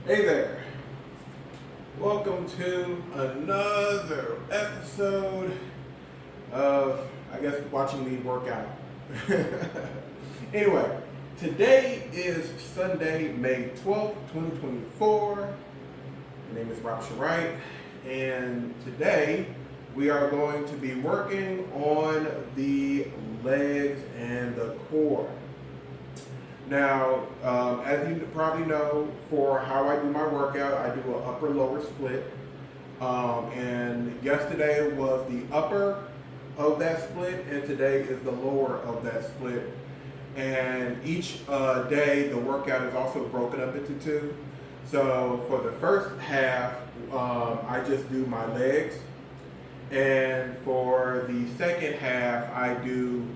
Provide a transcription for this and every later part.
Hey there. Welcome to another episode of, I guess, watching me work out. Anyway, today is Sunday, May 12th, 2024. My name is Rob Wright, and today we are going to be working on the legs and the core. Now, as you probably know, for how I do my workout, I do an upper-lower split. And yesterday was the upper of that split, and today is the lower of that split. And each day, the workout is also broken up into two. So for the first half, I just do my legs. And for the second half, I do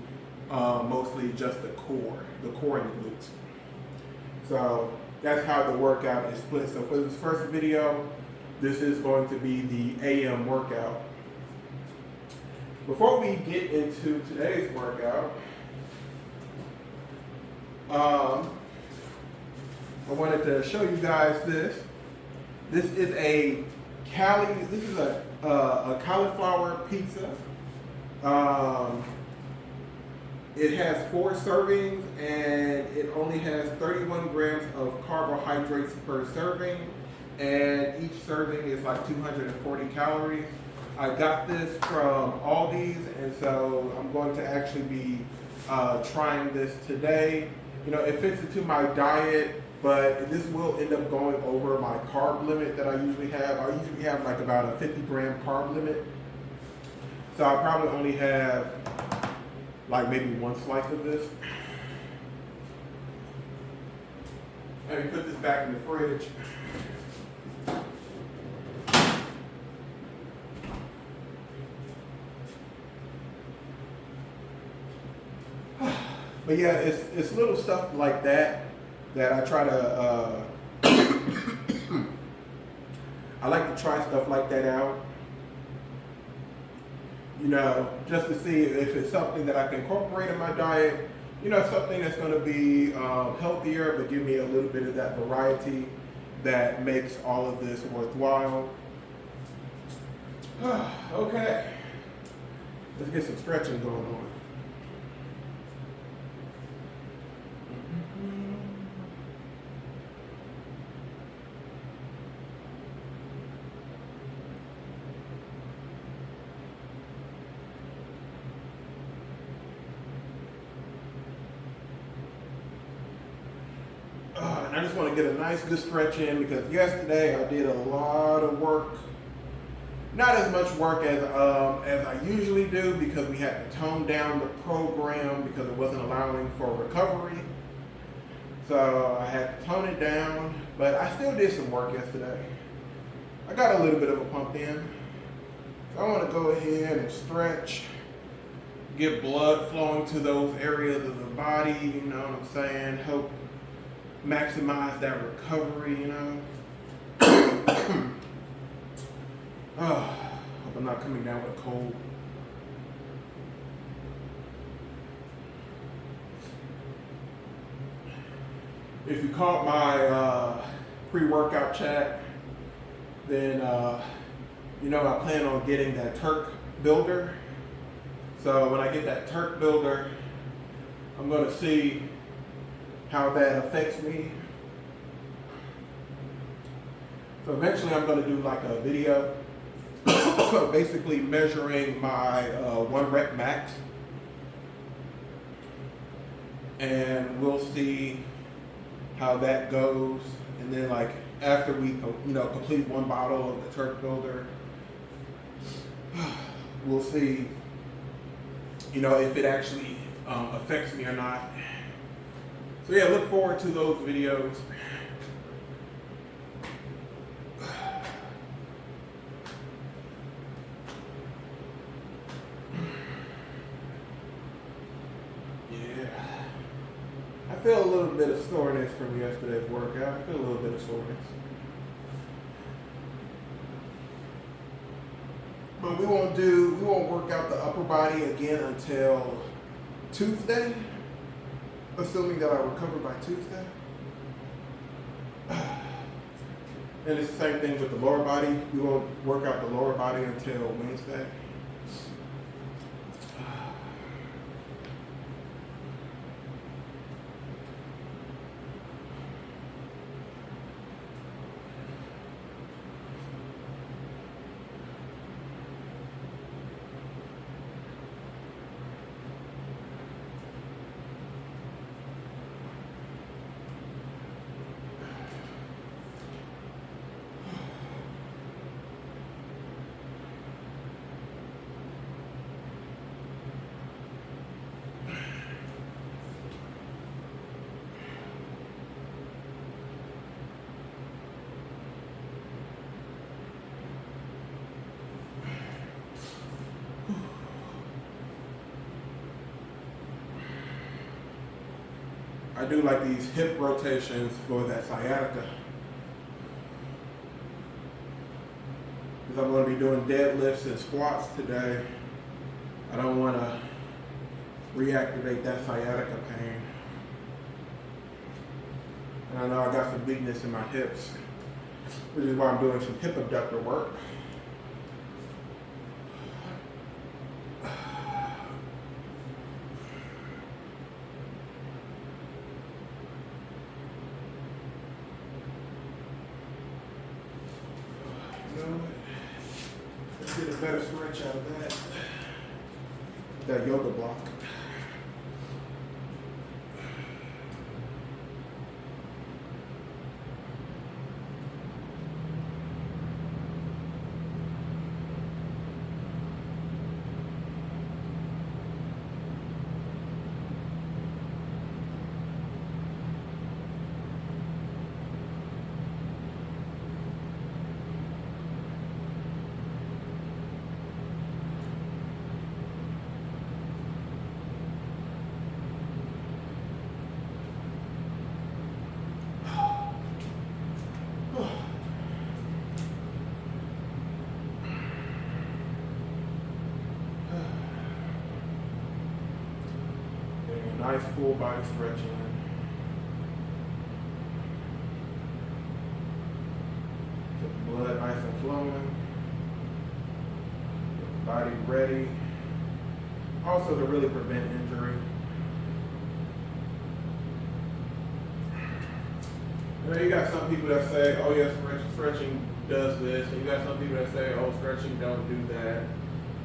mostly just the core and the glutes. So that's how the workout is split. So for this first video, this is going to be the AM workout. Before we get into today's workout, I wanted to show you guys this. This is a cauliflower pizza. It has 4 servings and it only has 31 grams of carbohydrates per serving, and each serving is like 240 calories. I got this from Aldi's, and so I'm going to actually be trying this today. You know, it fits into my diet, but this will end up going over my carb limit that I usually have. I usually have like about a 50-gram carb limit. So I probably only have like maybe 1 slice of this. Let me put this back in the fridge. But yeah, it's little stuff like that I try to, I like to try stuff like that out. You know, just to see if it's something that I can incorporate in my diet, you know, something that's going to be healthier, but give me a little bit of that variety that makes all of this worthwhile. Okay, let's get some stretching going on. And I just want to get a nice good stretch in, because yesterday I did a lot of work. Not as much work as I usually do, because we had to tone down the program because it wasn't allowing for recovery. So I had to tone it down, but I still did some work yesterday. I got a little bit of a pump in. So I want to go ahead and stretch, get blood flowing to those areas of the body, you know what I'm saying, help maximize that recovery, you know. Hope I'm not coming down with a cold. If you caught my pre-workout chat, then you know I plan on getting that Turk builder. So when I get that Turk builder, I'm going to see how that affects me. So eventually I'm going to do like a video basically measuring my 1 rep max, and we'll see how that goes. And then like after we complete 1 bottle of the Turk builder, we'll see if it actually affects me or not. So yeah, look forward to those videos. Yeah. I feel a little bit of soreness from yesterday's workout. I feel a little bit of soreness. But we won't work out the upper body again until Tuesday, assuming that I recover by Tuesday. And it's the same thing with the lower body. We won't work out the lower body until Wednesday. I do like these hip rotations for that sciatica. Because I'm going to be doing deadlifts and squats today. I don't want to reactivate that sciatica pain. And I know I got some weakness in my hips, which is why I'm doing some hip abductor work. Let's get a better stretch out of that yoga block. Nice full body stretch in. Get the blood nice and flowing. Get the body ready. Also to really prevent injury. You know, you got some people that say, oh yeah, stretching does this. And you got some people that say, oh, stretching don't do that.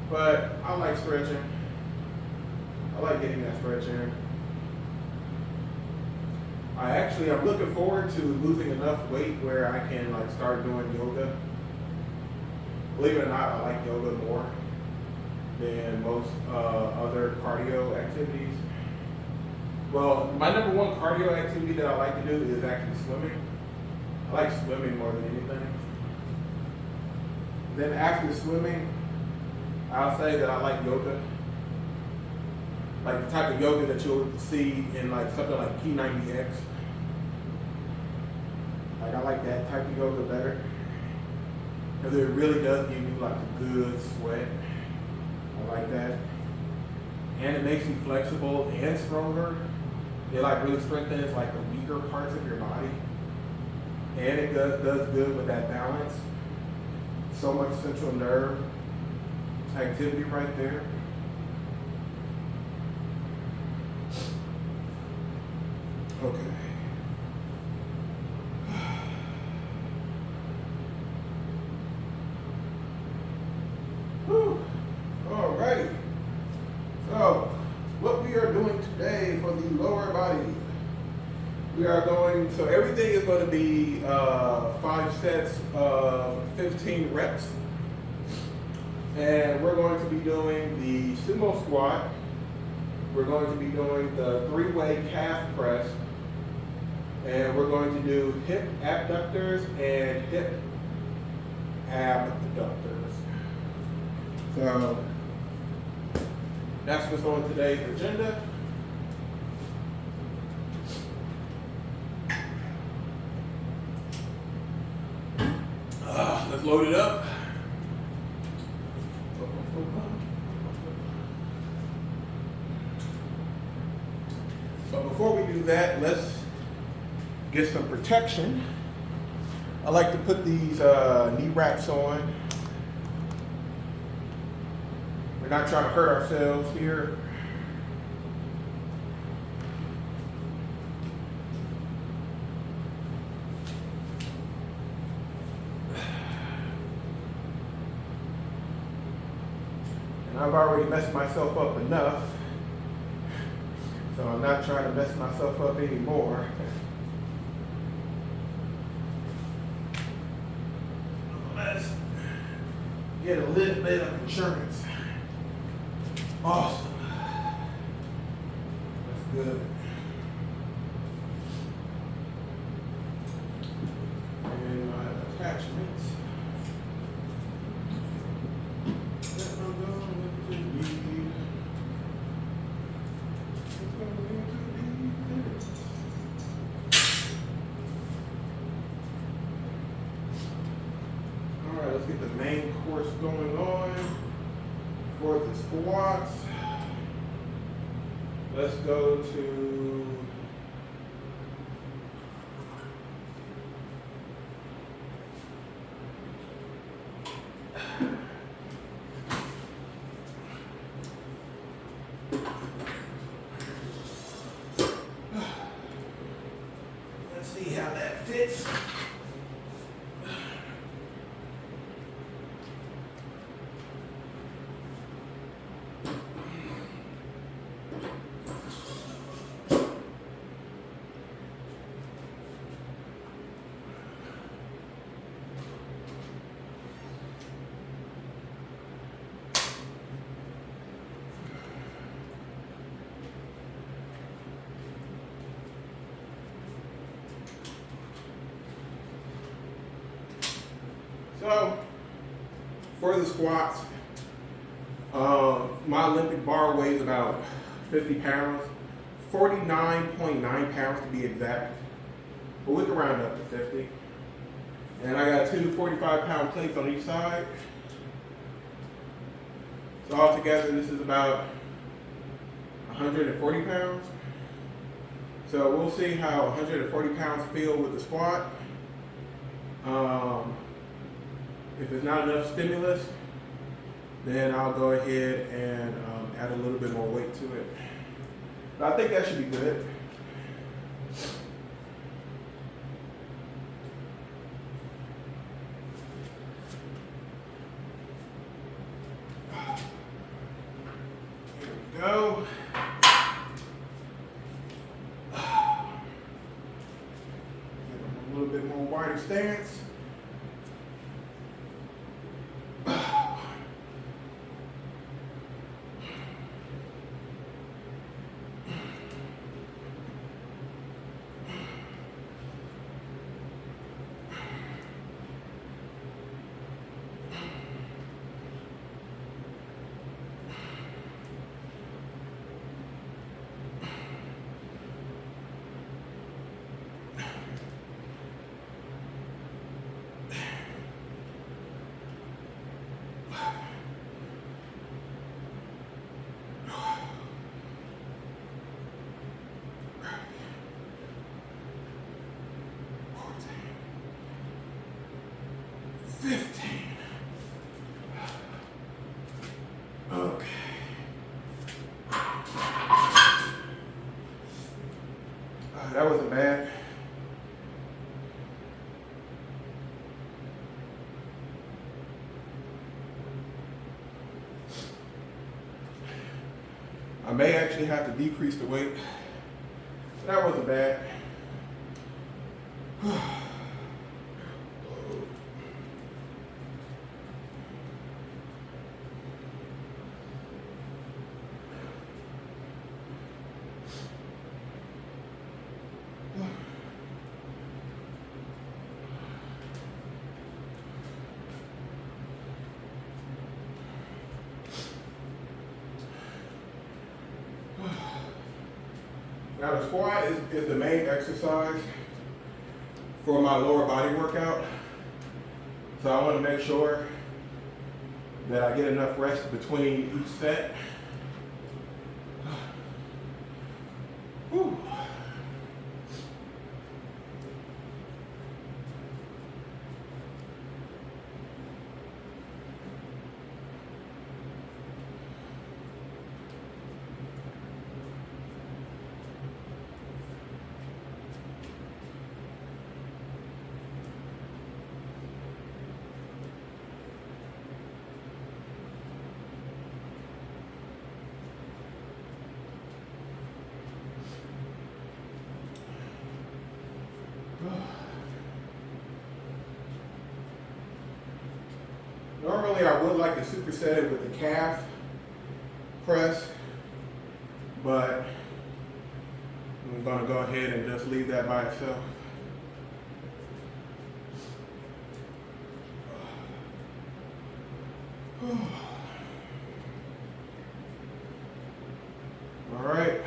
But I like stretching. I like getting that stretch in. I'm looking forward to losing enough weight where I can like start doing yoga. Believe it or not, I like yoga more than most other cardio activities. Well, my number one cardio activity that I like to do is actually swimming. I like swimming more than anything. Then after swimming, I'll say that I like yoga. Like the type of yoga that you'll see in like something like P90X. Like I like that type of yoga better. Because it really does give you like a good sweat. I like that. And it makes you flexible and stronger. It like really strengthens like the weaker parts of your body. And it does good with that balance. So much central nerve activity right there. Okay. Whew. All right. So, what we are doing today for the lower body, so everything is going to be 5 sets of 15 reps. And we're going to be doing the Sumo Squat. We're going to be doing the 3-way calf press. And we're going to do hip abductors and hip abductors. So that's what's on today's agenda. Let's load it up. But before we do that, let's get some protection I like to put these knee wraps on. We're not trying to hurt ourselves here. And I've already messed myself up enough, so I'm not trying to mess myself up anymore. Let's get a little bit of insurance. Awesome. That's good. And my attachments. Alright, let's get the main course going on for the squats. Let's go to let's see how that fits. So, for the squats, my Olympic bar weighs about 50 pounds, 49.9 pounds to be exact, but we can round up to 50. And I got two 45-pound plates on each side. So altogether, this is about 140 pounds. So we'll see how 140 pounds feel with the squat. If it's not enough stimulus, then I'll go ahead and add a little bit more weight to it. But I think that should be good. Here we go. A little bit more wider stance. Okay. That wasn't bad. I may actually have to decrease the weight. That wasn't bad. Now the squat is the main exercise for my lower body workout. So I want to make sure that I get enough rest between each set. Whew. Normally I would like to superset it with the calf press, but I'm gonna go ahead and just leave that by itself. All right,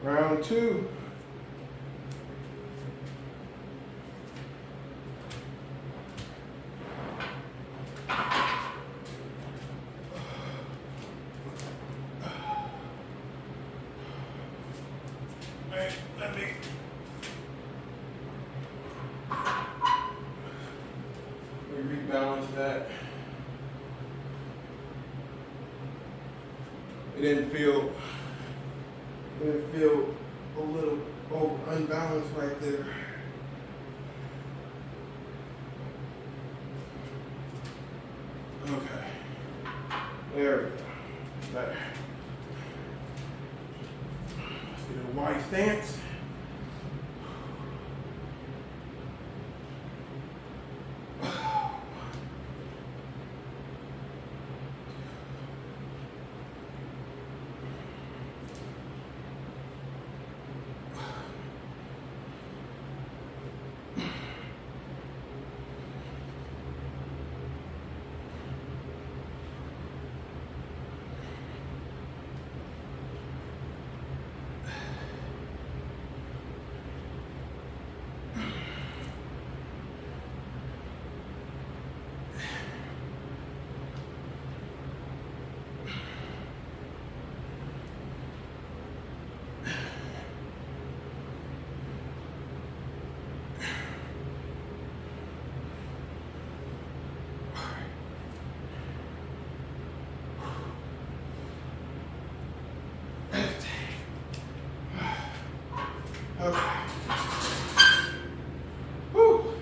round 2. Let me rebalance that. It didn't feel a little unbalanced right there. Okay, there we go. Better. Let's get a wide stance. Okay. Whew.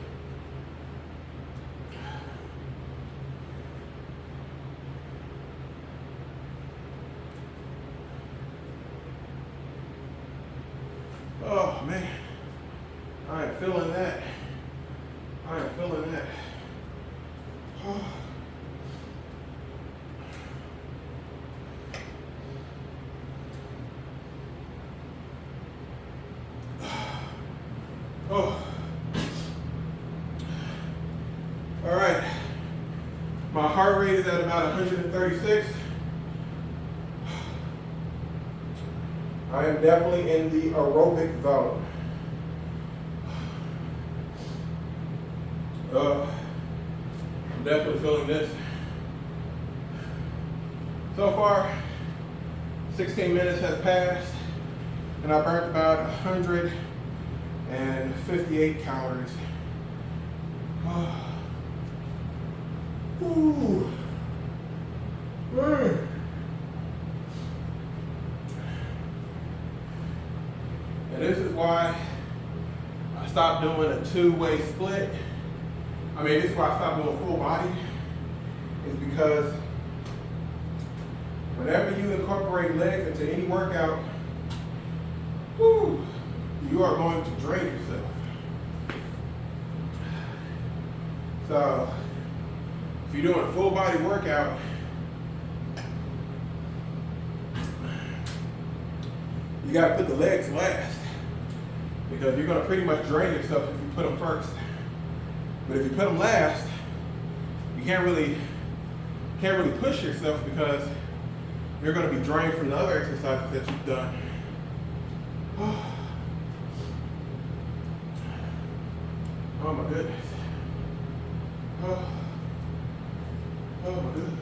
Oh man, I am feeling that. I am feeling that. Oh. Oh. All right. My heart rate is at about 136. I am definitely in the aerobic zone. I'm definitely feeling this. So far, 16 minutes has passed, and I burnt about 158 calories. Ooh. Man. And this is why I stopped doing a two-way split. I mean, this is why I stopped doing full body, is because whenever you incorporate legs into any workout, whew, you are going to drain yourself. So, if you're doing a full body workout, you gotta put the legs last, because you're gonna pretty much drain yourself if you put them first. But if you put them last, you can't really push yourself, because you're gonna be drained from the other exercises that you've done. Oh my goodness. Oh my goodness.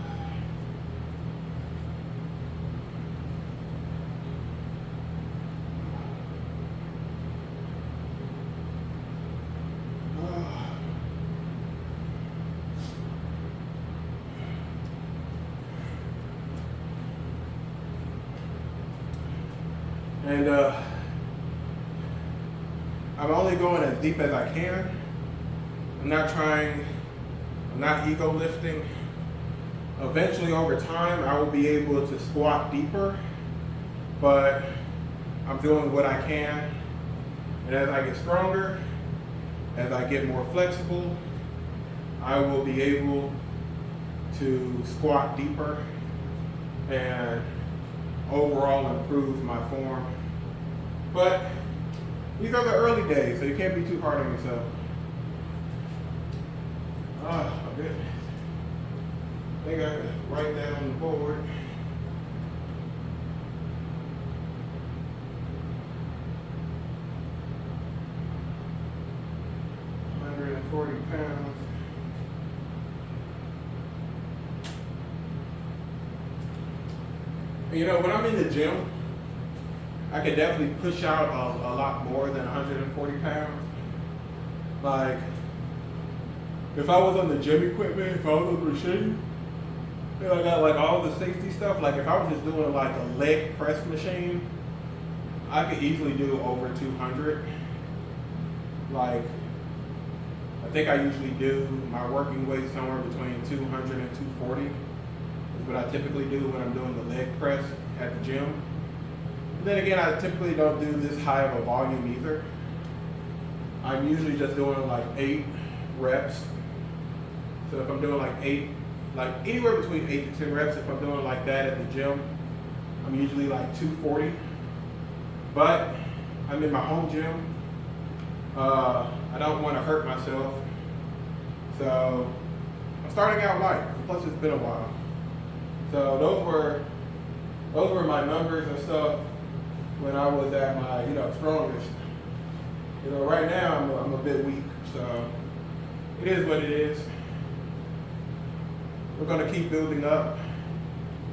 And I'm only going as deep as I can. I'm not ego lifting. Eventually, over time, I will be able to squat deeper, but I'm doing what I can. And as I get stronger, as I get more flexible, I will be able to squat deeper and overall improve my form. But these are the early days, so you can't be too hard on yourself. Oh my goodness. I think I can write that on the board. £140. You know, when I'm in the gym, I could definitely push out a lot more than 140 pounds. Like, if I was on the gym equipment, if I was on the machine, you know, I got like all the safety stuff. Like if I was just doing like a leg press machine, I could easily do over 200. Like, I think I usually do my working weight somewhere between 200 and 240. Is what I typically do when I'm doing the leg press at the gym. And then again, I typically don't do this high of a volume either. I'm usually just doing like 8 reps. So if I'm doing like 8, like anywhere between 8 to 10 reps, if I'm doing like that at the gym, I'm usually like 240. But I'm in my home gym. I don't want to hurt myself. So I'm starting out light. Plus it's been a while. So those were my numbers and stuff when I was at my, strongest. Right now I'm a bit weak, so it is what it is. We're gonna keep building up,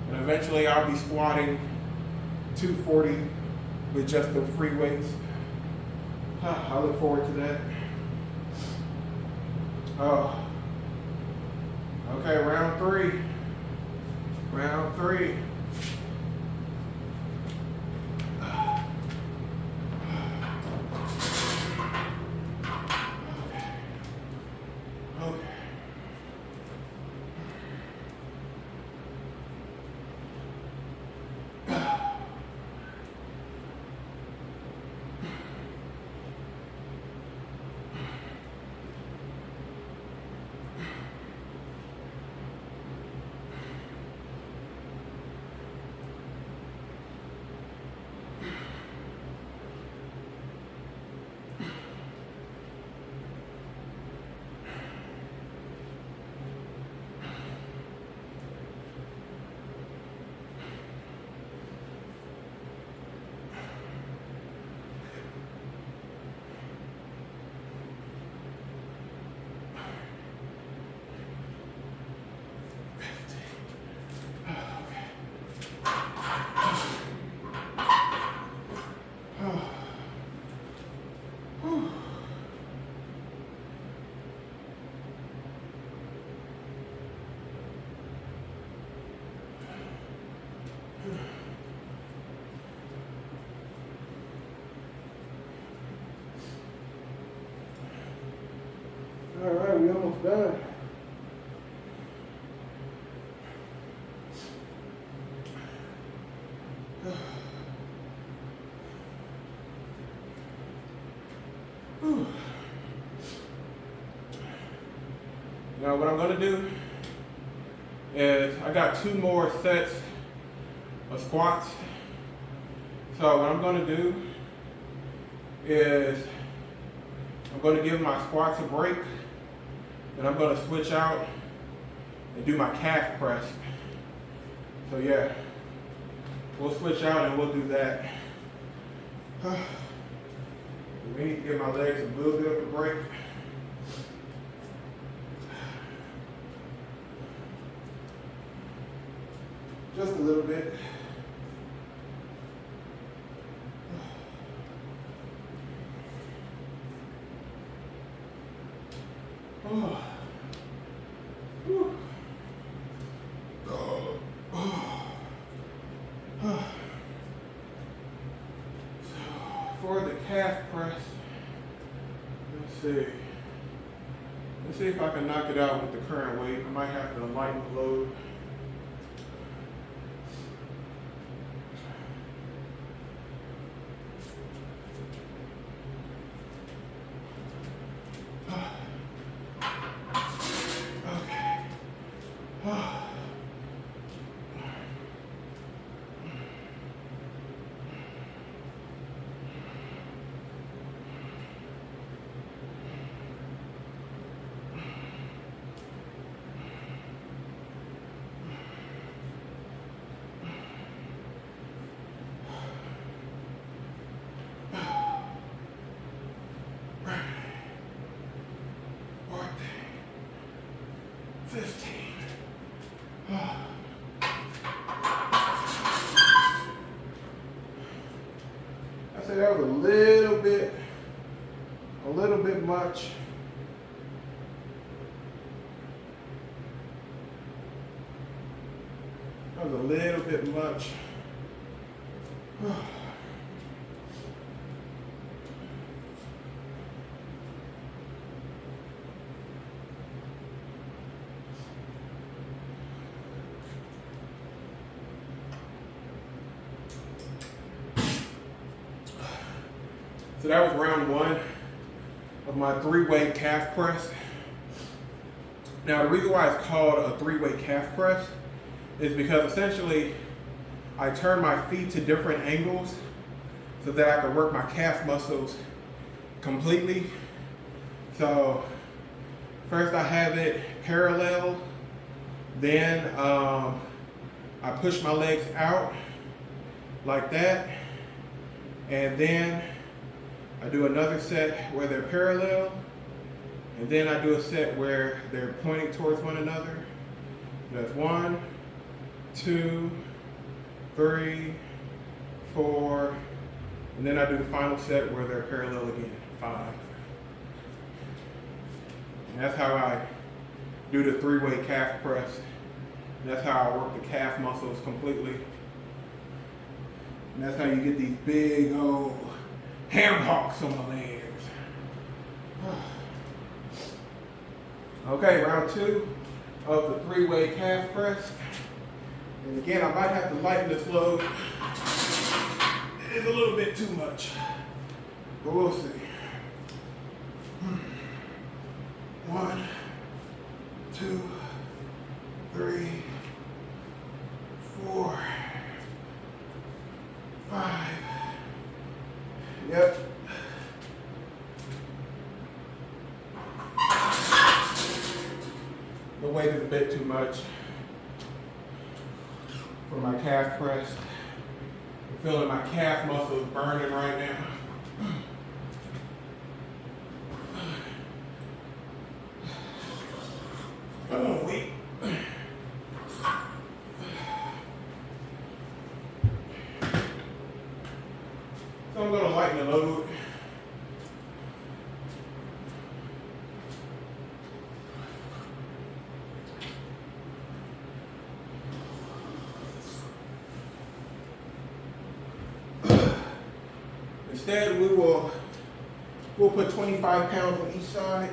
and eventually I'll be squatting 240 with just the free weights. I look forward to that. Oh, okay, round 3. Round 3. All right, we almost done. Now what I'm gonna do is I got 2 more sets of squats. So what I'm gonna do is I'm gonna give my squats a break, and I'm gonna switch out and do my calf press. So yeah, we'll switch out and we'll do that. We need to give my legs a little bit of a break. Just a little bit. Oh. For the calf press, let's see if I can knock it out with the current weight. I might have to lighten the load. Okay. I'd say that was a little bit much. That was a little bit much. So that was round one of my three-way calf press. Now the reason why it's called a three-way calf press is because essentially I turn my feet to different angles so that I can work my calf muscles completely. So first I have it parallel, then I push my legs out like that, and then I do another set where they're parallel, and then I do a set where they're pointing towards one another. That's 1, 2, 3, 4, and then I do the final set where they're parallel again, 5. And that's how I do the three-way calf press. And that's how I work the calf muscles completely. And that's how you get these big old ham hocks on my legs. Okay, round two of the three-way calf press. And again, I might have to lighten this load. It is a little bit too much, but we'll see. 1, 2, 3, 4, 5. Yep. The weight is a bit too much for my calf press. I'm feeling my calf muscles burning right now. Oh, wait. So I'm going to lighten the load. Instead, we'll put 25 pounds on each side.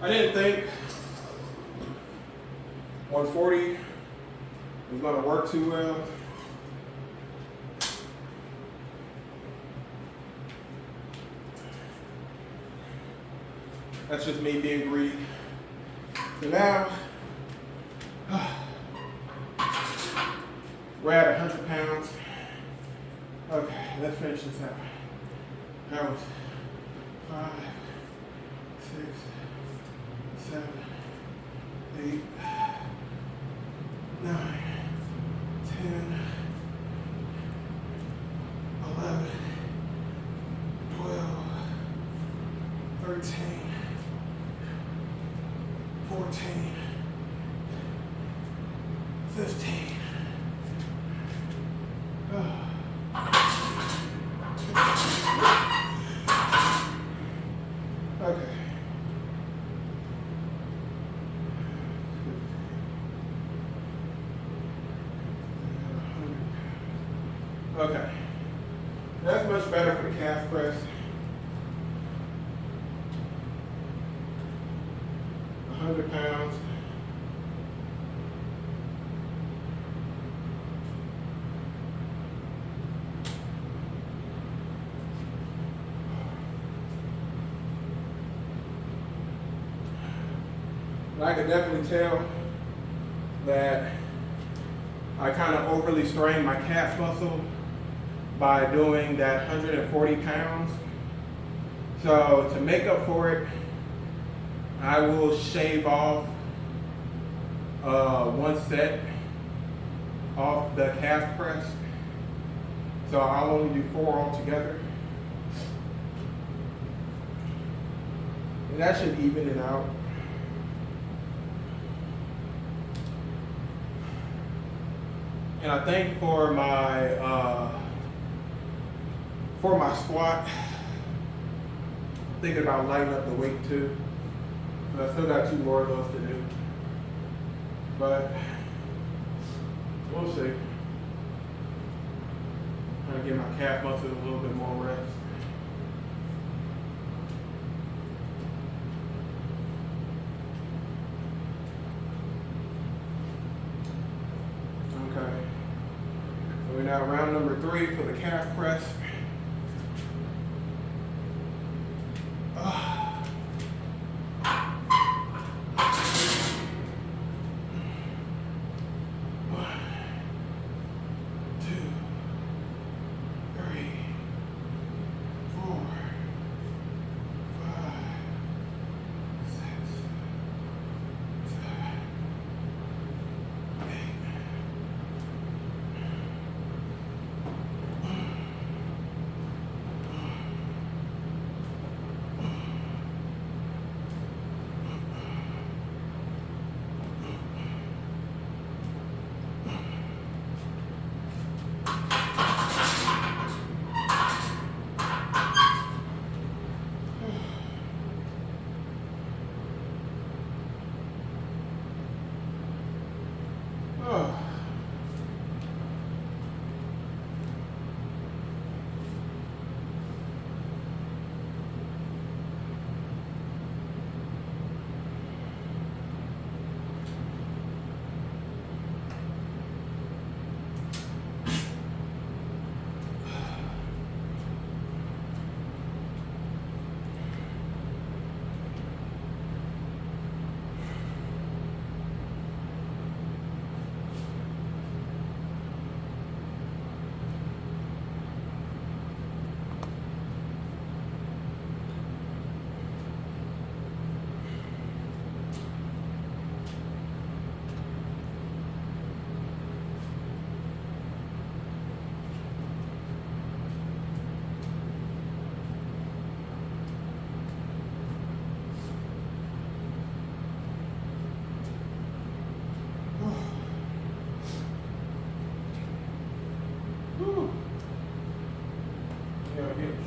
I didn't think 140 was going to work too well. That's just me being greedy. So now, we're at 100 pounds. Okay, let's finish this out. That was 5, 6, 7, 8, 9, 10, 11, 12, 13, 14, 15. Okay. Okay. That's much better for the calf press. 100 pounds. I could definitely tell that I kind of overly strained my calf muscle by doing that 140 pounds. So to make up for it, I will shave off one set off the calf press. So I'll only do 4 altogether. And that should even it out. And I think for my squat, I'm thinking about lighting up the weight too. But I still got 2 more of those to do. But we'll see. Trying to give my calf muscles a little bit more rest. Okay. So we're now round number 3 for the calf press.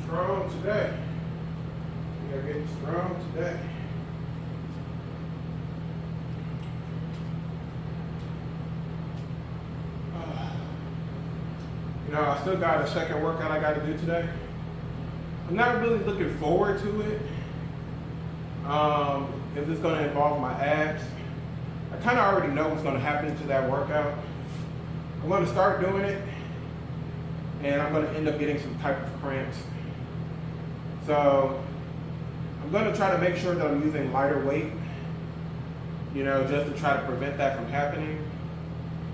Strong today. We are getting strong today. You know, I still got a second workout I got to do today. I'm not really looking forward to it. If it's going to involve my abs. I kind of already know what's going to happen to that workout. I'm going to start doing it, and I'm going to end up getting some type of cramps. So I'm going to try to make sure that I'm using lighter weight, you know, just to try to prevent that from happening.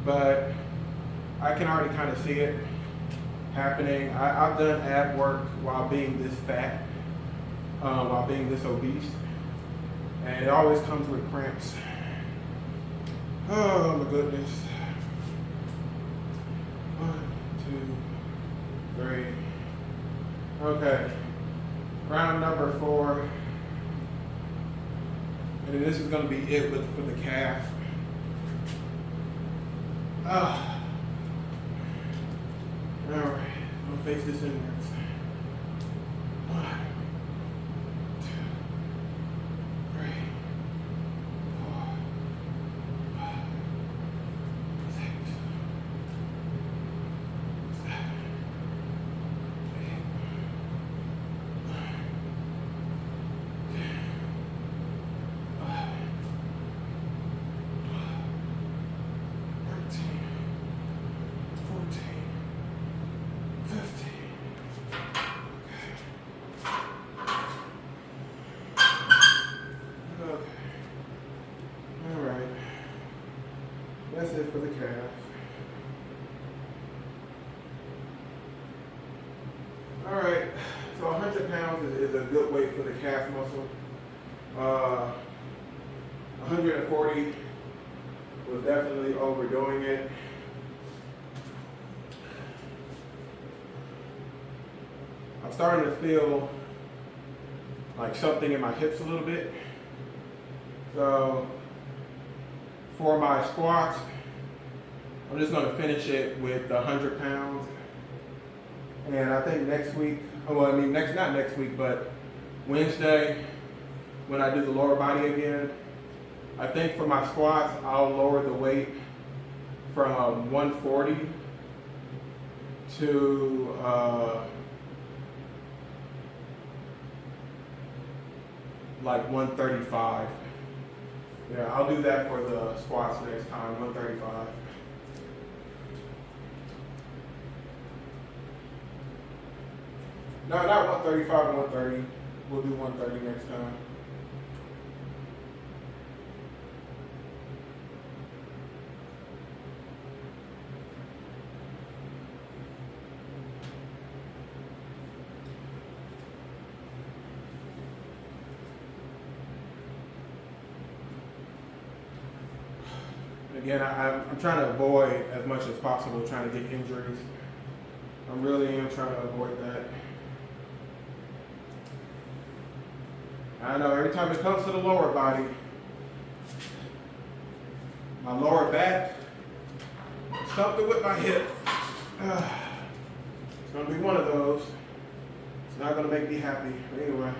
But I can already kind of see it happening. I've done ab work while being this fat, while being this obese, and it always comes with cramps. Oh my goodness. 1, 2, 3. Okay. Round number 4. And then this is going to be it for the calf. All right. I'm going to face this inwards. 1, 2, 3, 4, 5, 6, 7, 8, 9, 10, 11, 12, 13, 14, 15, So 100 pounds is a good weight for the calf muscle. 140 was definitely overdoing it. I'm starting to feel like something in my hips a little bit. So for my squats, I'm just going to finish it with 100 pounds. And I think next week, not next week, but Wednesday, when I do the lower body again, I think for my squats, I'll lower the weight from 140 to like 135. Yeah, I'll do that for the squats next time, 135. No, not 135, 130. We'll do 130 next time. Again, I'm trying to avoid as much as possible trying to get injuries. I really am trying to avoid that. I know every time it comes to the lower body, my lower back, something with my hip. It's going to be one of those. It's not going to make me happy. But anyway.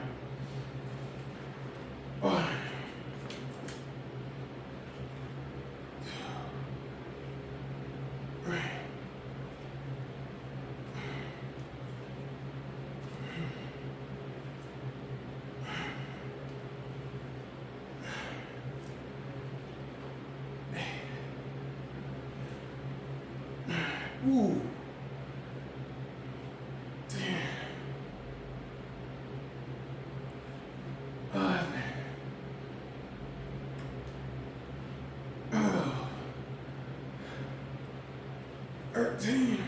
Ooh. Damn. Oh. 13.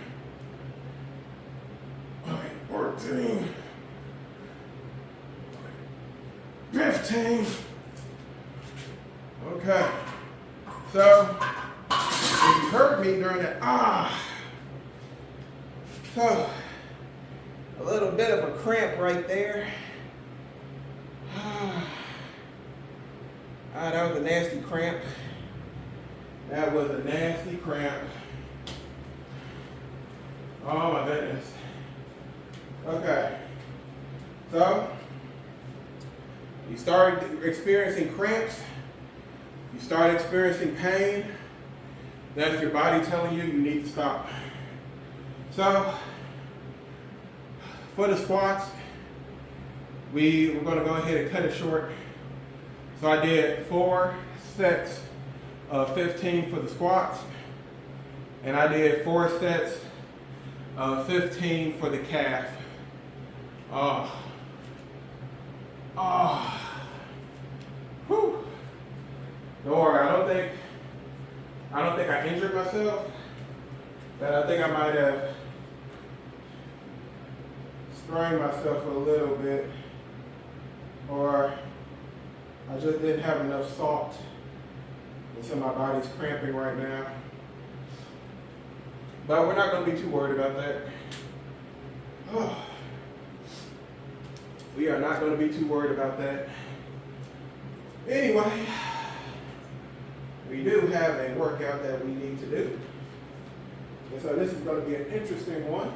14. 15. Okay. So, if you heard me during that, so, a little bit of a cramp right there. That was a nasty cramp. That was a nasty cramp. Oh my goodness. Okay. So, you started experiencing cramps. You start experiencing pain. That's your body telling you you need to stop. So, for the squats, we're going to go ahead and cut it short. So I did 4 sets of 15 for the squats, and I did 4 sets of 15 for the calf. Whew. Don't worry, I don't think I injured myself, but I think I might have sprained myself a little bit, or I just didn't have enough salt, and so my body's cramping right now. But we're not going to be too worried about that. We are not going to be too worried about that. Anyway, we do have a workout that we need to do. And so this is going to be an interesting one.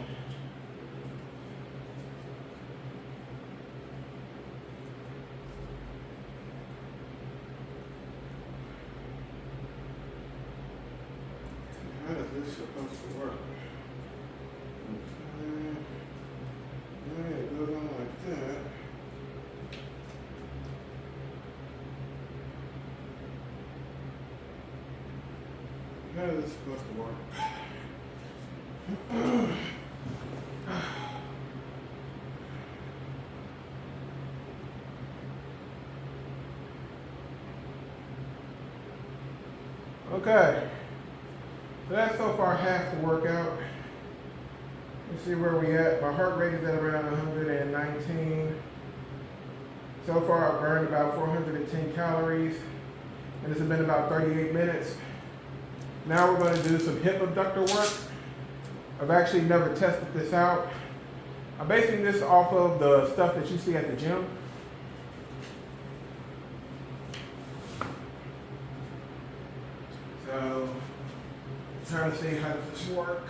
How is this supposed to work? Okay. It goes on like that. How is this supposed to work? Okay, so that's so far half the workout. Let's see where we at. My heart rate is at around 119. So far I've burned about 410 calories and this has been about 38 minutes. Now we're going to do some hip abductor work. I've actually never tested this out. I'm basing this off of the stuff that you see at the gym. So, I'm trying to see how does this work.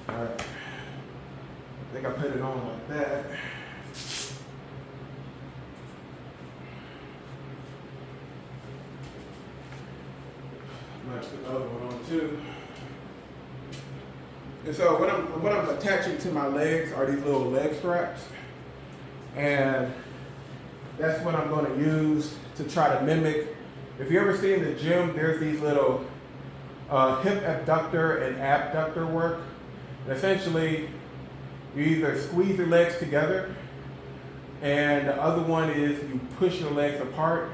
All right. I think I put it on like that. I might put the other one on too. And so what I'm attaching to my legs are these little leg straps. And that's what I'm going to use to try to mimic. If you ever see in the gym, there's these little hip abductor and abductor work. And essentially, you either squeeze your legs together, and the other one is you push your legs apart,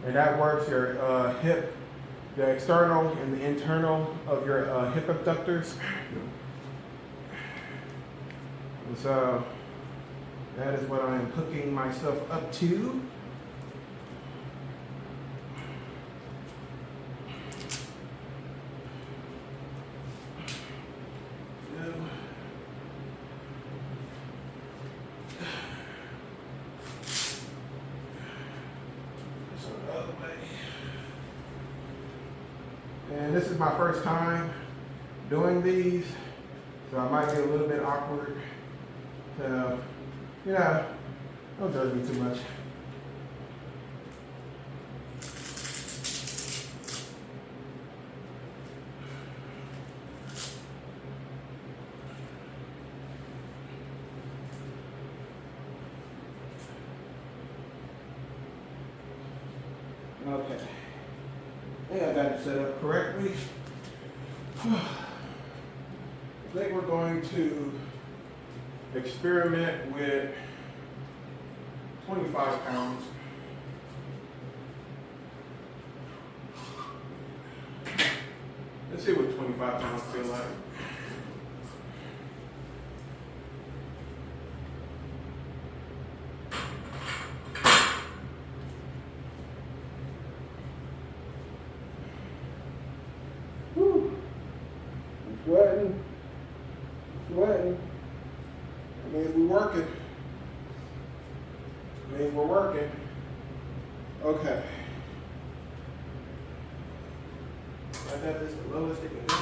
and that works your hip, the external and the internal of your hip abductors. And so that is what I am hooking myself up to. And this is my first time doing these, so I might be a little bit awkward. So, don't judge me too much. Okay. I think I got it set up correctly. I think we're going to experiment with 25 pounds. Let's see what 25 pounds feel like. Sweating. It means we're working. It means we're working. Okay. I got this the lowest it can go.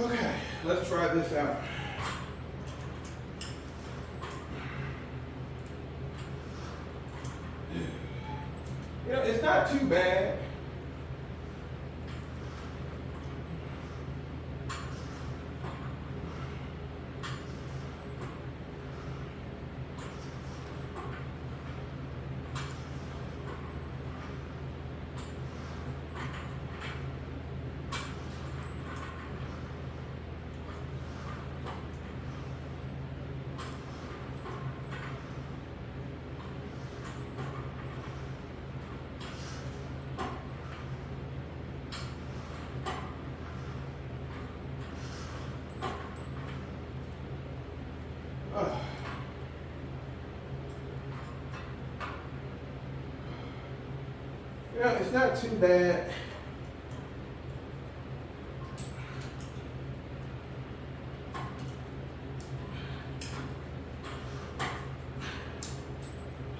Okay, let's try this out. It's not too bad. It's not too bad.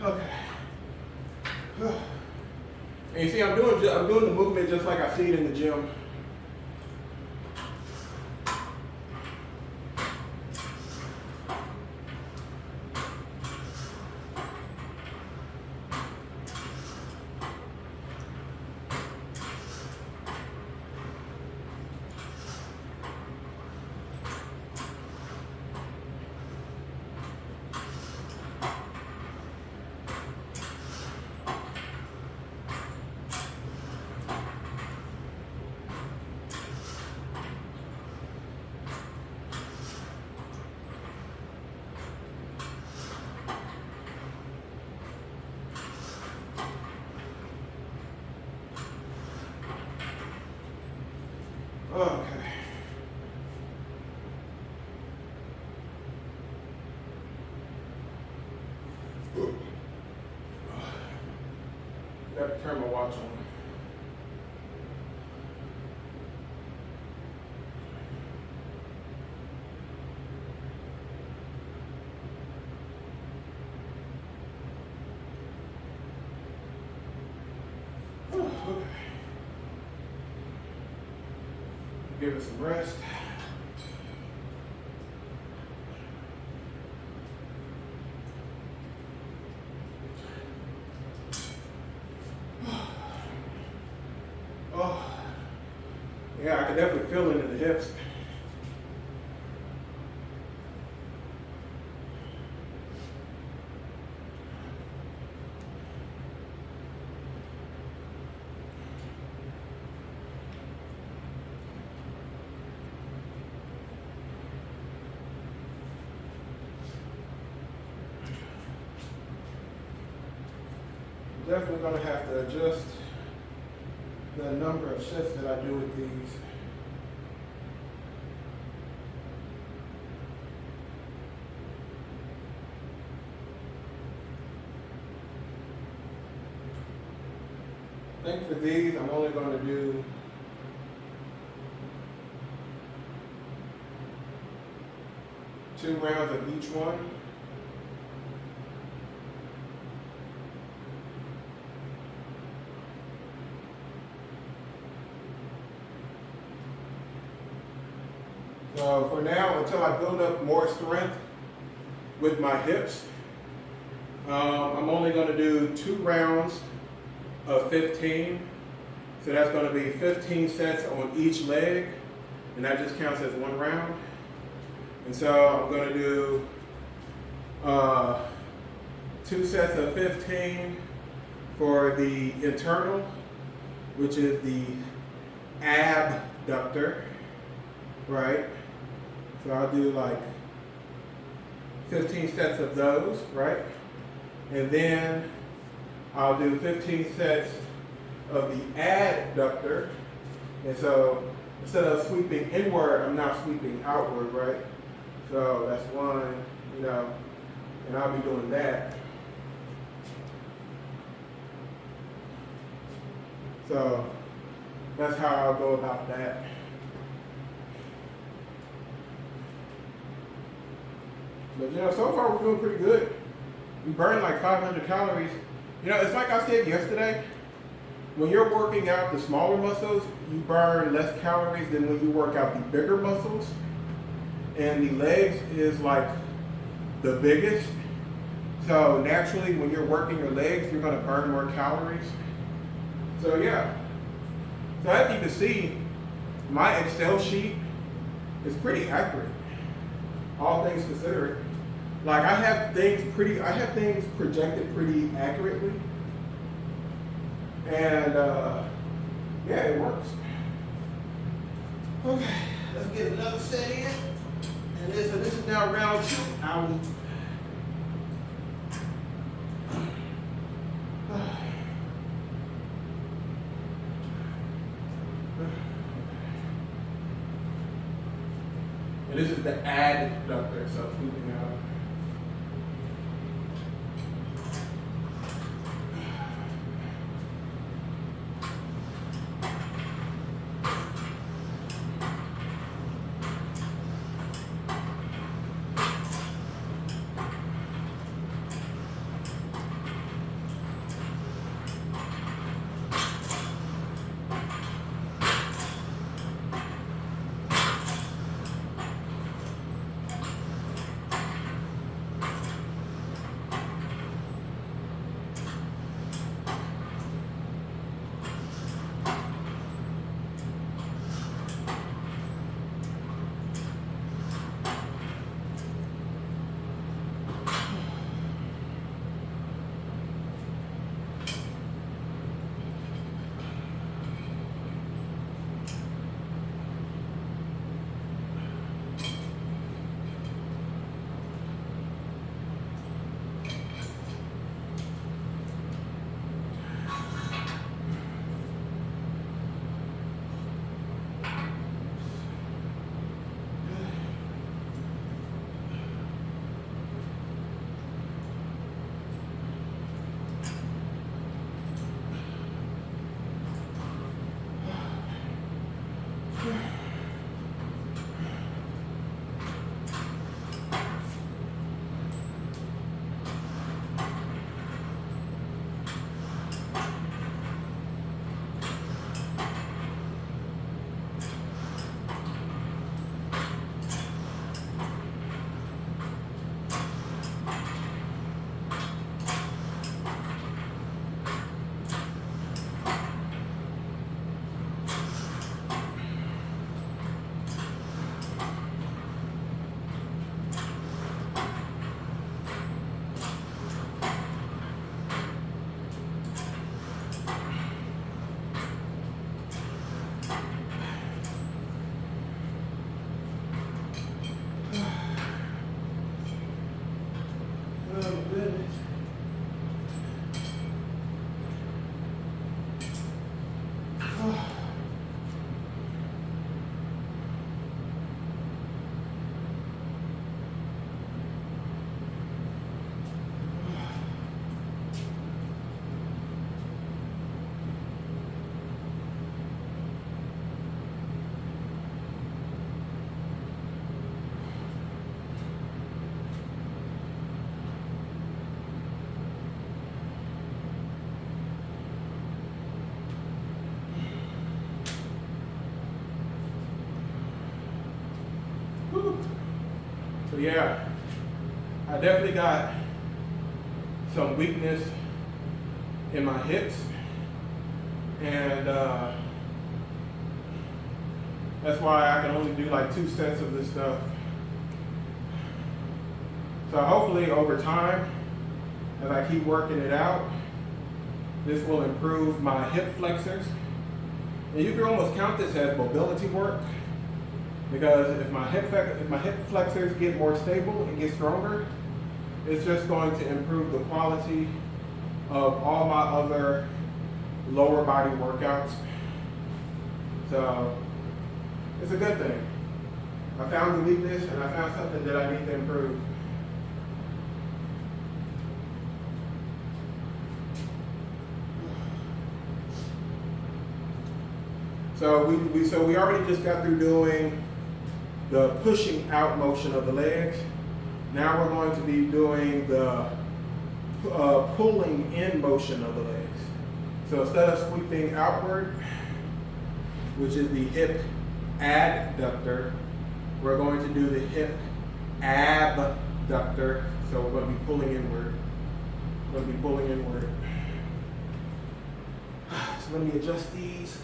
Okay. And you see, I'm doing the movement just like I see it in the gym. Okay. Got to turn my watch on. Okay. Give it some rest. Oh, yeah, I can definitely feel it in the hips. Definitely going to have to adjust the number of shifts that I do with these. I think for these, I'm only going to do two rounds of each one. So for now, until I build up more strength with my hips, I'm only going to do 2 rounds of 15. So that's going to be 15 sets on each leg, and that just counts as 1 round. And so I'm going to do 2 sets of 15 for the internal, which is the abductor, right? So I'll do like 15 sets of those, right? And then I'll do 15 sets of the adductor. And so instead of sweeping inward, I'm now sweeping outward, right? So that's 1, and I'll be doing that. So that's how I'll go about that. But so far we're doing pretty good. We burn like 500 calories. It's like I said yesterday, when you're working out the smaller muscles, you burn less calories than when you work out the bigger muscles. And the legs is like the biggest. So naturally, when you're working your legs, you're gonna burn more calories. So yeah. So as you can see, my Excel sheet is pretty accurate, all things considered. Like I have things projected pretty accurately. And yeah, it works. Okay, let's get another set in. And this is now round 2. And this is the adductor, so sweeping out. So yeah, I definitely got some weakness in my hips, and that's why I can only do like 2 sets of this stuff. So hopefully over time, as I keep working it out, this will improve my hip flexors. And you can almost count this as mobility work, because if my hip flexors get more stable and get stronger, it's just going to improve the quality of all my other lower body workouts. So it's a good thing. I found the weakness and I found something that I need to improve. So we already just got through doing the pushing out motion of the legs. Now we're going to be doing the pulling in motion of the legs. So instead of sweeping outward, which is the hip adductor, we're going to do the hip abductor. So we're going to be pulling inward. So let me adjust these.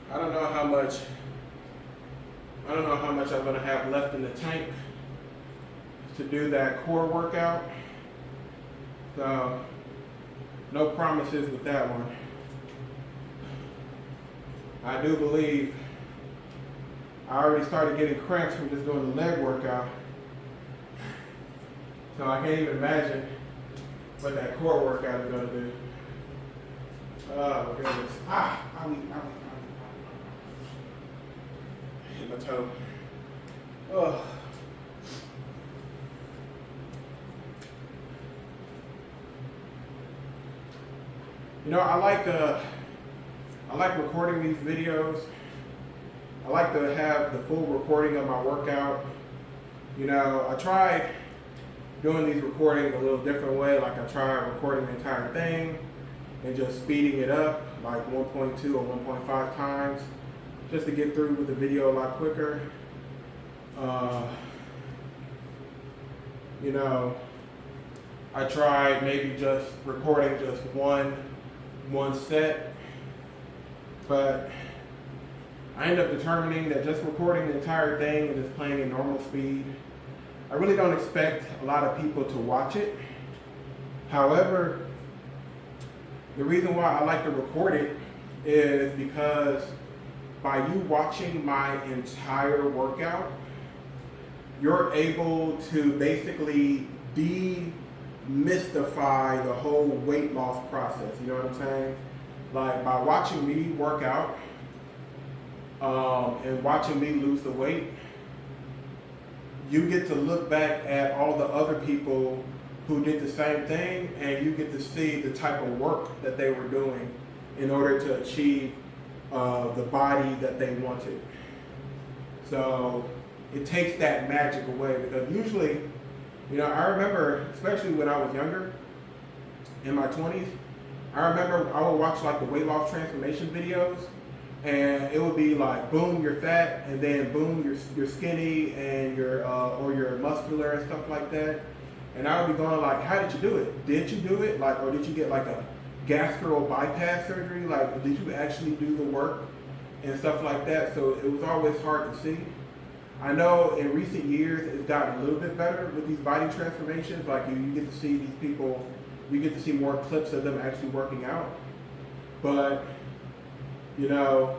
I don't know how much I'm going to have left in the tank to do that core workout. So no promises with that one. I do believe I already started getting cramps from just doing the leg workout. So I can't even imagine what that core workout is going to do. Oh goodness. Hit my toe. Oh. You know, I like recording these videos. I like to have the full recording of my workout. You know, I tried doing these recordings a little different way. Like I tried recording the entire thing and just speeding it up like 1.2 or 1.5 times just to get through with the video a lot quicker. You know, I tried maybe just recording just one set, but I ended up determining that just recording the entire thing and just playing in normal speed, I really don't expect a lot of people to watch it. However, the reason why I like to record it is because by you watching my entire workout, you're able to basically demystify the whole weight loss process. You know what I'm saying? Like by watching me work out and watching me lose the weight, you get to look back at all the other people who did the same thing, and you get to see the type of work that they were doing in order to achieve the body that they wanted. So it takes that magic away, because usually, you know, I remember, especially when I was younger, in my 20s, I remember I would watch like the weight loss transformation videos, and it would be like, boom, you're fat, and then boom, you're skinny, and or you're muscular and stuff like that. And I would be going like, how did you do it? Did you do it? Like, or did you get like a gastro bypass surgery? Like, did you actually do the work and stuff like that? So it was always hard to see. I know in recent years it's gotten a little bit better with these body transformations. Like you get to see these people, you get to see more clips of them actually working out. But, you know,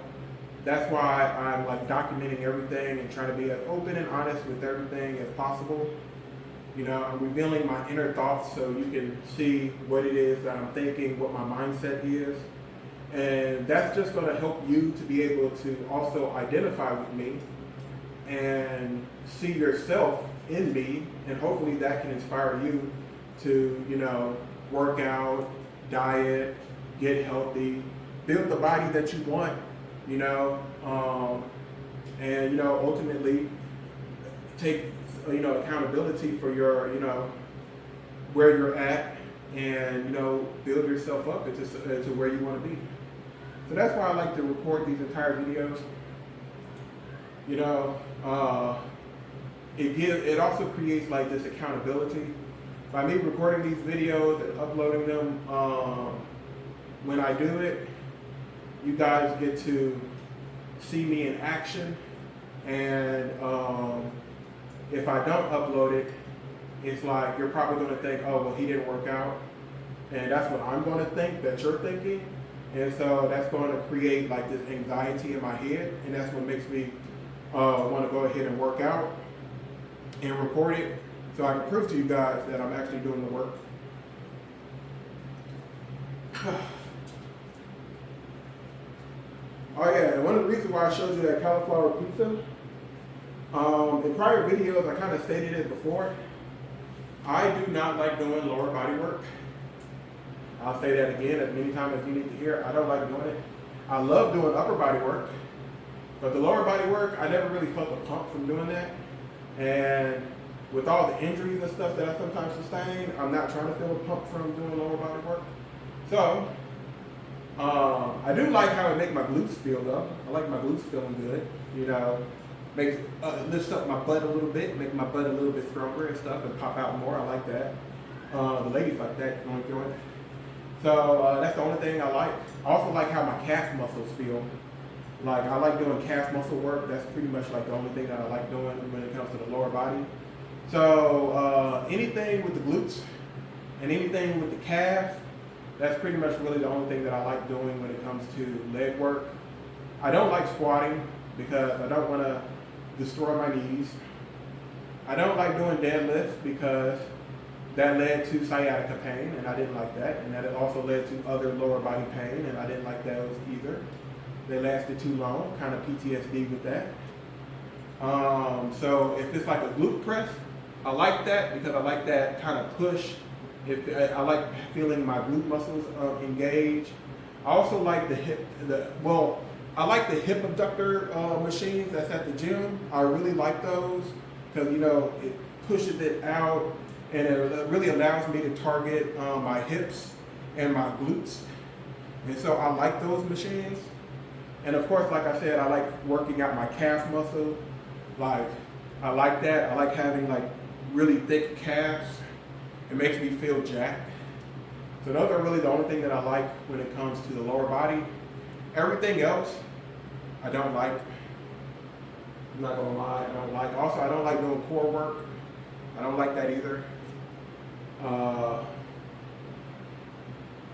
that's why I'm like documenting everything and trying to be as open and honest with everything as possible. You know, I'm revealing my inner thoughts so you can see what it is that I'm thinking, what my mindset is. And that's just going to help you to be able to also identify with me and see yourself in me, and hopefully that can inspire you to, you know, work out, diet, get healthy, build the body that you want, you know, and, you know, ultimately take, you know, accountability for your, you know, where you're at, and, you know, build yourself up into where you want to be. So that's why I like to record these entire videos. You know, it also creates like this accountability. By me recording these videos and uploading them, when I do it, you guys get to see me in action. And if I don't upload it, it's like you're probably going to think, oh, well, he didn't work out. And that's what I'm going to think that you're thinking. And so that's going to create like this anxiety in my head. And that's what makes me want to go ahead and work out and record it, so I can prove to you guys that I'm actually doing the work. Oh yeah, and one of the reasons why I showed you that cauliflower pizza, in prior videos I kind of stated it before, I do not like doing lower body work. I'll say that again as many times as you need to hear. I don't like doing it. I love doing upper body work, but the lower body work, I never really felt a pump from doing that. And with all the injuries and stuff that I sometimes sustain, I'm not trying to feel a pump from doing lower body work. So, I do like how it makes my glutes feel though. I like my glutes feeling good. You know, makes lifts up my butt a little bit, make my butt a little bit stronger and stuff, and pop out more. I like that. The ladies like that, don't enjoy it. So that's the only thing I like. I also like how my calf muscles feel. Like, I like doing calf muscle work. That's pretty much like the only thing that I like doing when it comes to the lower body. So anything with the glutes and anything with the calf, that's pretty much really the only thing that I like doing when it comes to leg work. I don't like squatting because I don't want to destroy my knees. I don't like doing deadlifts because that led to sciatica pain, and I didn't like that. And that it also led to other lower body pain, and I didn't like those either. They lasted too long, kind of PTSD with that. So if it's like a glute press, I like that because I like that kind of push. I like feeling my glute muscles engage. I also like the hip abductor machines that's at the gym. I really like those because, you know, it pushes it out and it really allows me to target my hips and my glutes. And so I like those machines. And of course, like I said, I like working out my calf muscle. Like, I like that. I like having like really thick calves. It makes me feel jacked. So those are really the only thing that I like when it comes to the lower body. Everything else, I don't like. I'm not gonna lie, I don't like. Also, I don't like doing core work. I don't like that either.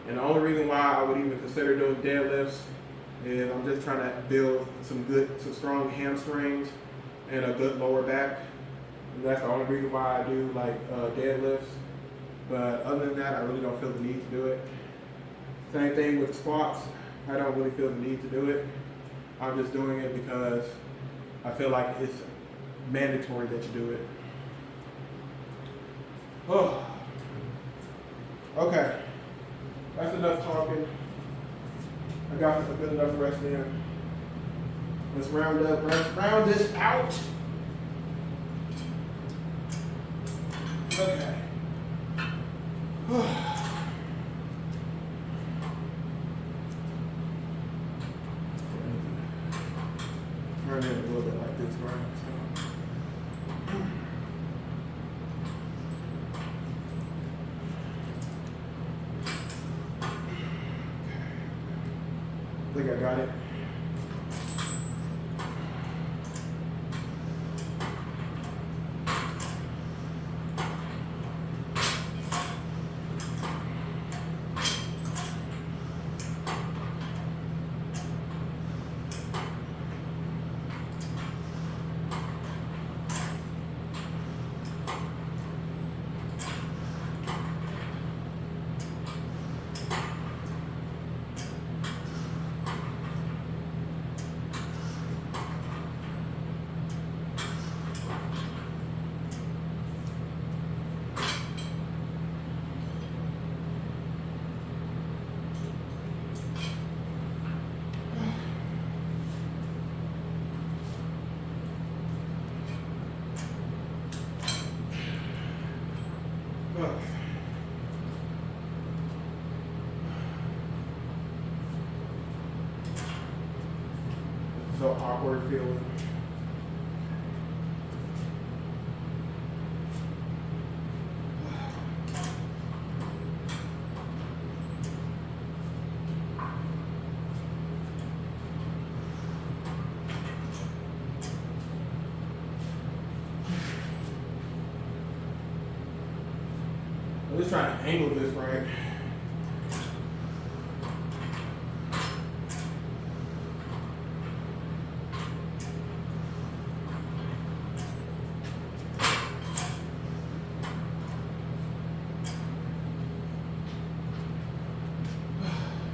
And the only reason why I would even consider doing deadlifts is I'm just trying to build some strong hamstrings and a good lower back. And that's the only reason why I do like deadlifts. But other than that, I really don't feel the need to do it. Same thing with squats. I don't really feel the need to do it. I'm just doing it because I feel like it's mandatory that you do it. Oh. Okay. That's enough talking. I got a good enough rest in. Let's round this out. Okay. Turn it a little bit like this, right? I think I got it. so awkward feeling. I'm just trying to angle this right.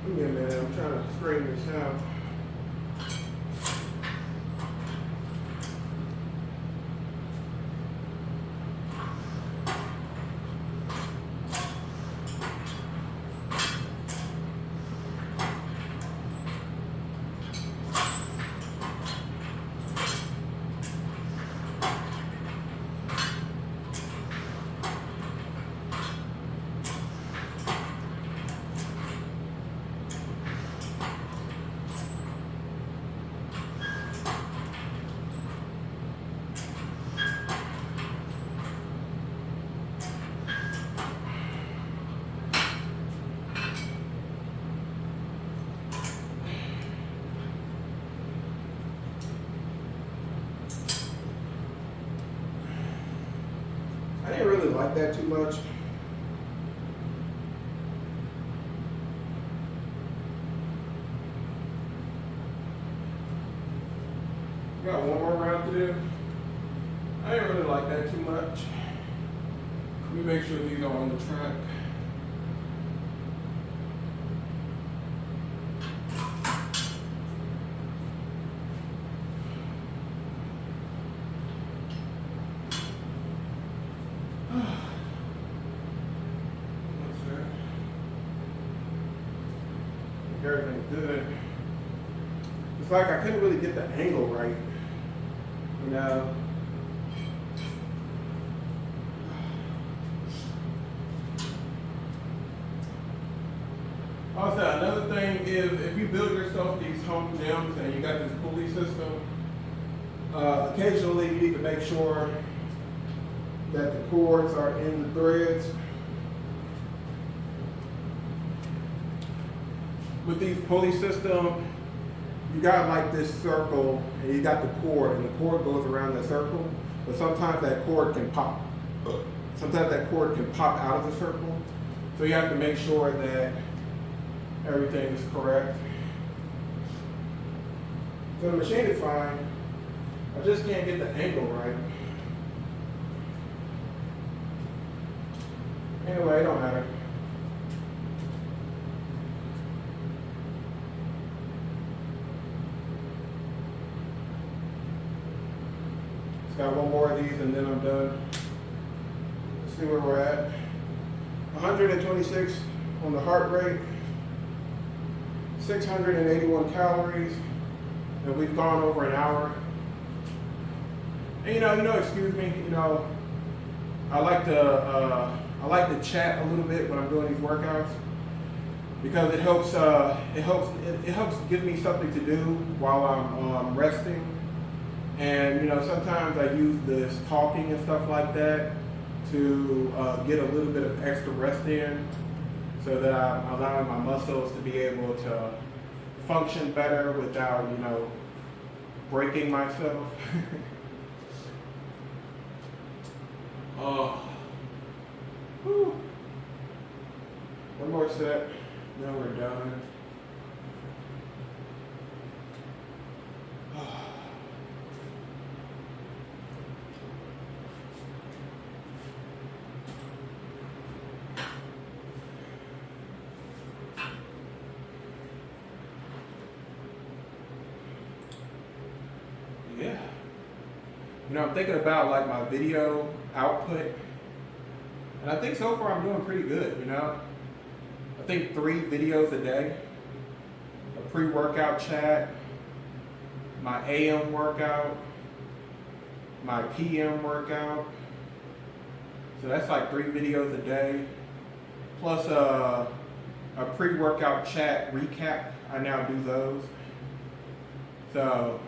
Give me a minute, I'm trying to straighten this out. I didn't really like that too much. Got one more round to do. I didn't really like that too much. Let me make sure these are on the track. Everything's good. It's like I couldn't really get the angle right, you know. Also, another thing is if you build yourself these home gyms and you got this pulley system, occasionally you need to make sure that the cords are in the threads. With these pulley system, you got like this circle and you got the cord and the cord goes around the circle, but sometimes that cord can pop. Sometimes that cord can pop out of the circle. So you have to make sure that everything is correct. So the machine is fine. I just can't get the angle right. Anyway, it don't matter. Got one more of these and then I'm done. Let's see where we're at. 126 on the heart rate, 681 calories, and we've gone over an hour. And excuse me, I like to chat a little bit when I'm doing these workouts because it helps give me something to do while I'm resting. And sometimes I use this talking and stuff like that to get a little bit of extra rest in so that I'm allowing my muscles to be able to function better without, breaking myself. One more set, then we're done. Yeah. I'm thinking about like my video output, and I think so far I'm doing pretty good, I think 3 videos a day, a pre-workout chat, my AM workout, my PM workout. So that's like 3 videos a day, plus a pre-workout chat recap. I now do those. So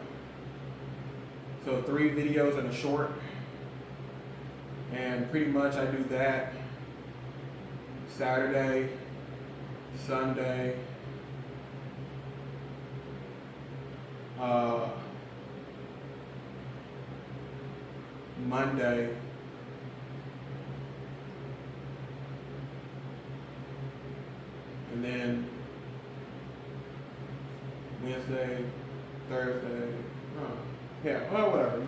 So 3 videos and a short. And pretty much I do that Saturday, Sunday, Monday, and then Wednesday, Thursday, yeah, well, whatever.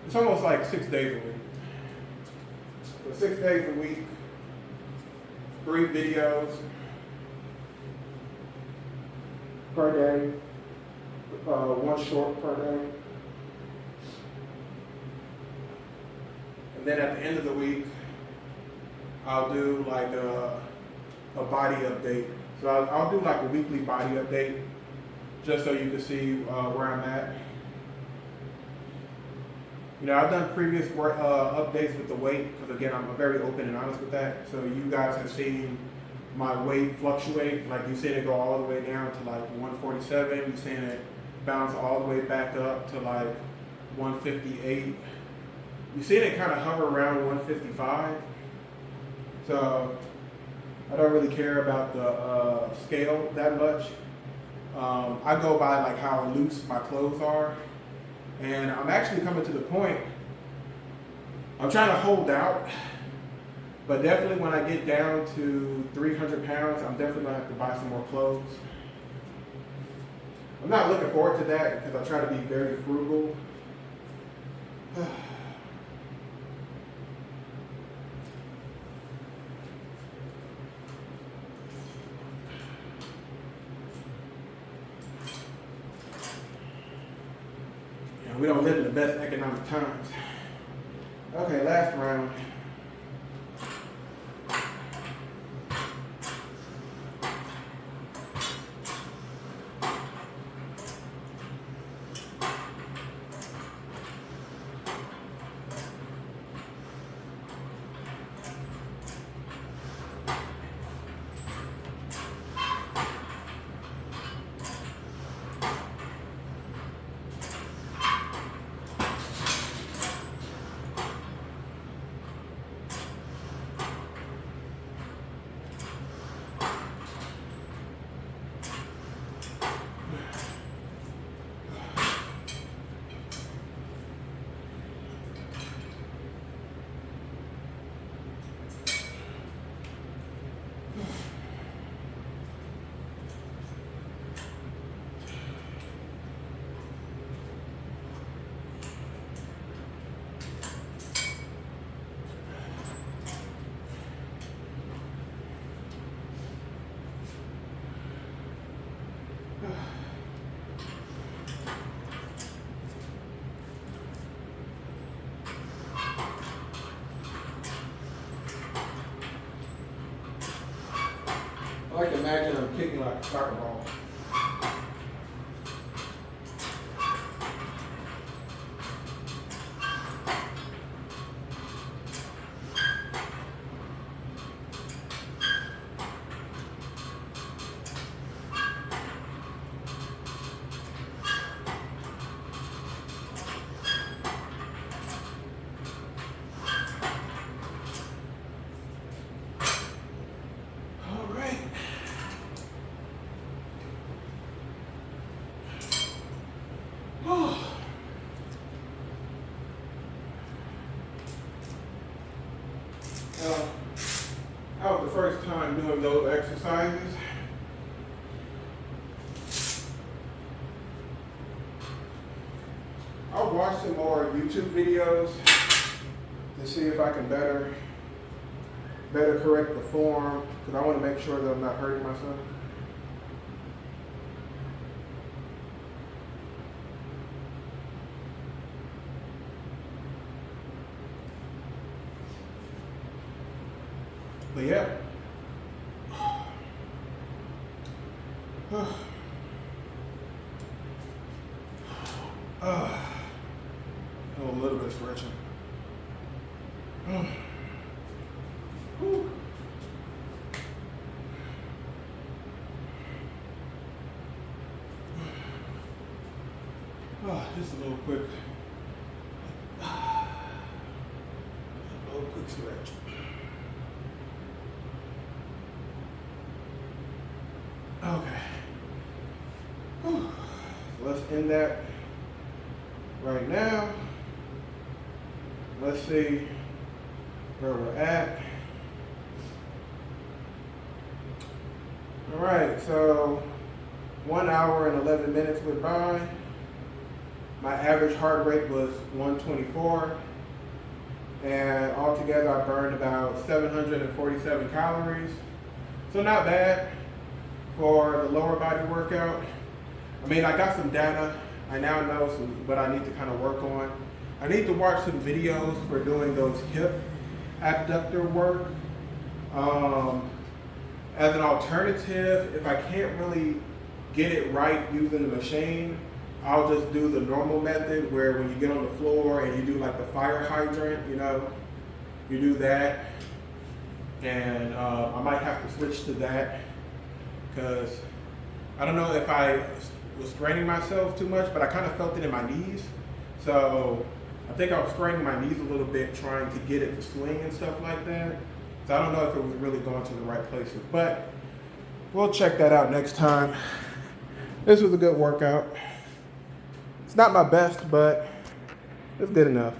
It's almost like 6 days a week. So 6 days a week, 3 videos per day, 1 short per day. And then at the end of the week, I'll do like a body update. So I'll do like a weekly body update just so you can see where I'm at. You know, I've done previous updates with the weight because again, I'm very open and honest with that. So you guys have seen my weight fluctuate. Like you've seen it go all the way down to like 147. You've seen it bounce all the way back up to like 158. You've seen it kind of hover around 155. So I don't really care about the scale that much. I go by like how loose my clothes are. And I'm actually coming to the point, I'm trying to hold out, but definitely when I get down to 300 pounds, I'm definitely gonna have to buy some more clothes. I'm not looking forward to that because I try to be very frugal. We don't live in the best economic times. Okay, last round. I like to imagine I'm kicking like a soccer ball. That was the first time doing those exercises. I'll watch some more YouTube videos to see if I can better correct the form because I want to make sure that I'm not hurting myself. But yeah. A little bit of stretching. Just a little quick stretch. Okay. Whew. So let's end that right now. Let's see where we're at. All right, so 1 hour and 11 minutes went by. My average heart rate was 124, and altogether I burned about 747 calories. So not bad for the lower body workout. I mean, I got some data. I now know what I need to kind of work on. I need to watch some videos for doing those hip abductor work. As an alternative, if I can't really get it right using the machine, I'll just do the normal method where when you get on the floor and you do like the fire hydrant, you know, you do that. And I might have to switch to that because I don't know if I was straining myself too much, but I kind of felt it in my knees. So I think I was straining my knees a little bit trying to get it to swing and stuff like that. So I don't know if it was really going to the right places, but we'll check that out next time. This was a good workout. It's not my best, but it's good enough.